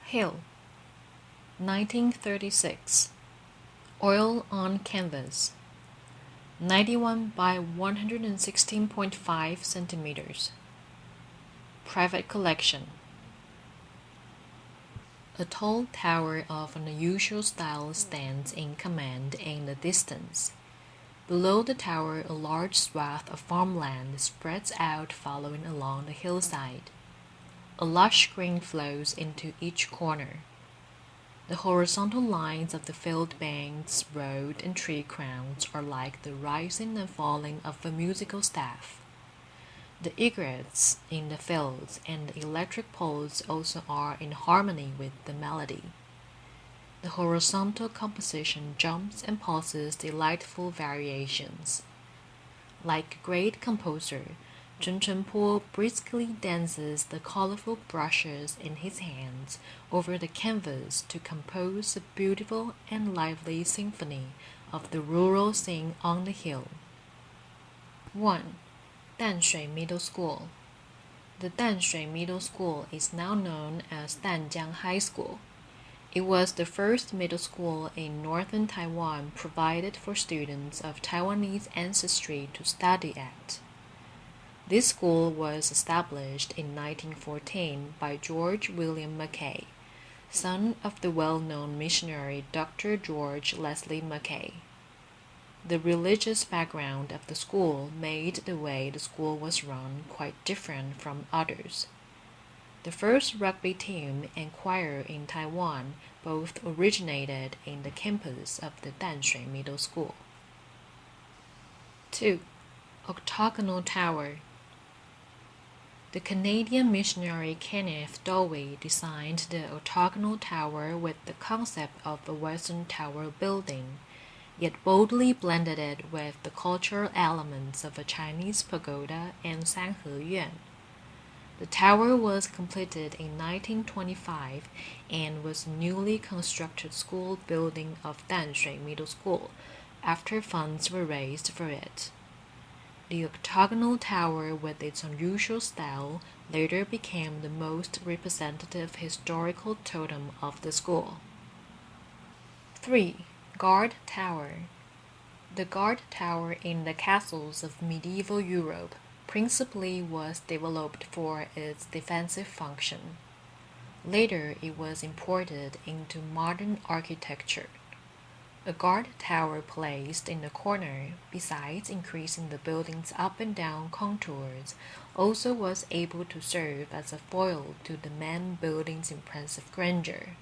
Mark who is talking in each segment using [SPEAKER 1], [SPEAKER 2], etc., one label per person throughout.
[SPEAKER 1] Hill, 1936. Oil on canvas, 91 by 116.5 centimeters. Private collection. A tall tower of an unusual style stands in command in the distance. Below the tower, a large swath of farmland spreads out following along the hillside. A lush green flows into each corner. The horizontal lines of the field banks, road, and tree crowns are like the rising and falling of a musical staff. The egrets in the fields and the electric poles also are in harmony with the melody. The horizontal composition jumps and pauses delightful variations. Like a great composer, Chen Chenpo briskly dances the colorful brushes in his hands over the canvas to compose a beautiful and lively symphony of the rural scene on the hill. 1. Danshui Middle School. The Danshui Middle School is now known as Danjiang High School. It was the first middle school in northern Taiwan provided for students of Taiwanese ancestry to study at. This school was established in 1914 by George William Mackay, son of the well-known missionary Dr. George Leslie Mackay. The religious background of the school made the way the school was run quite different from others. The first rugby team and choir in Taiwan both originated in the campus of the Danshui Middle School. 2. Octagonal Tower. The Canadian missionary Kenneth Dewey designed the octagonal tower with the concept of a Western tower building, yet boldly blended it with the cultural elements of a Chinese pagoda and Sanhe Yuan. The tower was completed in 1925 and was a newly constructed school building of Danshui Middle School after funds were raised for it. The octagonal tower with its unusual style later became the most representative historical totem of the school. 3. Guard Tower. The guard tower in the castles of medieval Europe principally was developed for its defensive function. Later, it was imported into modern architecture. A guard tower placed in the corner, besides increasing the building's up and down contours, also was able to serve as a foil to the main building's impressive grandeur.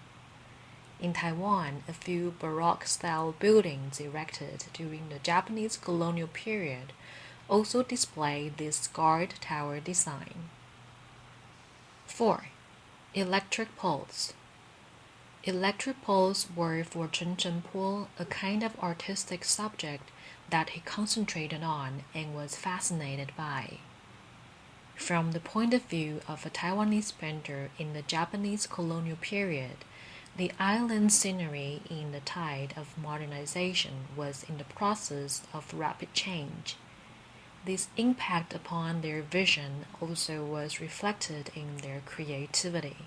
[SPEAKER 1] In Taiwan, a few Baroque-style buildings erected during the Japanese colonial period also display this guard tower design. 4. Electric poles. Electric poles were for Chen Chenpo a kind of artistic subject that he concentrated on and was fascinated by. From the point of view of a Taiwanese painter in the Japanese colonial period, the island scenery in the tide of modernization was in the process of rapid change. This impact upon their vision also was reflected in their creativity.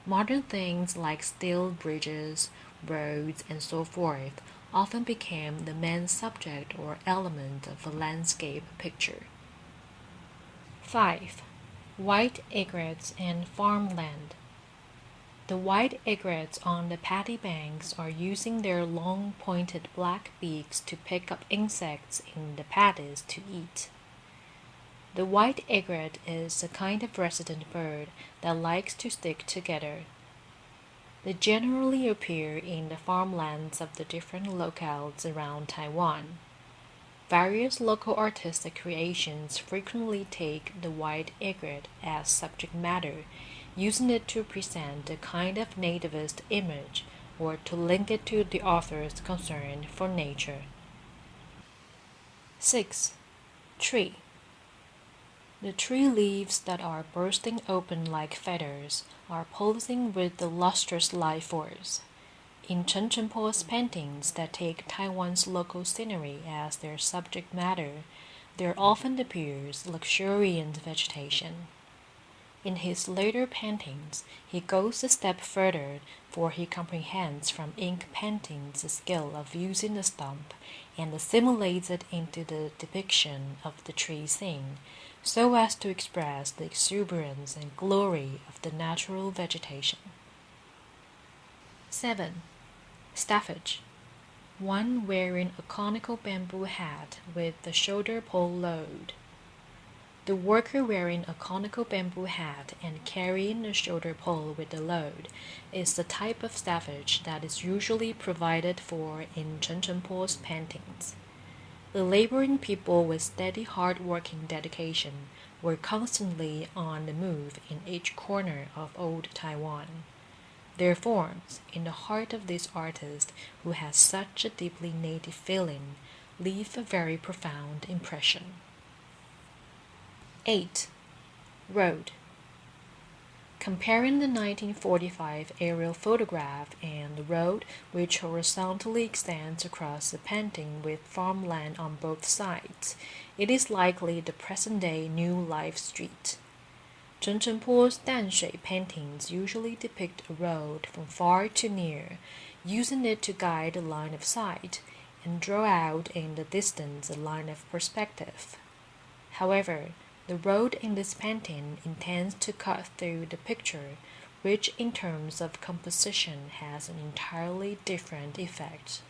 [SPEAKER 1] Modern things like steel bridges, roads, and so forth often became the main subject or element of a landscape picture. 5. White egrets and farmland. The white egrets on the paddy banks are using their long pointed black beaks to pick up insects in the paddies to eat. The white egret is a kind of resident bird that likes to stick together. They generally appear in the farmlands of the different locales around Taiwan. Various local artistic creations frequently take the white egret as subject matter, using it to present a kind of nativist image or to link it to the author's concern for nature. 6. Tree. The tree leaves that are bursting open like feathers are pulsing with the lustrous life force. In Chen Chenpo's paintings that take Taiwan's local scenery as their subject matter, there often appears luxuriant vegetation. In his later paintings, he goes a step further, for he comprehends from ink paintings the skill of using the stump and assimilates it into the depiction of the tree scene, so as to express the exuberance and glory of the natural vegetation. 7. Staffage. One wearing a conical bamboo hat with the shoulder pole load. The worker wearing a conical bamboo hat and carrying a shoulder pole with the load is the type of staffage that is usually provided for in Chen Chengpo's paintings. The laboring people with steady hard-working dedication were constantly on the move in each corner of old Taiwan. Their forms, in the heart of this artist who has such a deeply native feeling, leave a very profound impression. 8. Road. Comparing the 1945 aerial photograph and the road which horizontally extends across the painting with farmland on both sides, it is likely the present-day New Life Street. Chen Chengpo's Danshui paintings usually depict a road from far to near, using it to guide a line of sight and draw out in the distance a line of perspective. However, the road in this painting intends to cut through the picture, which in terms of composition has an entirely different effect.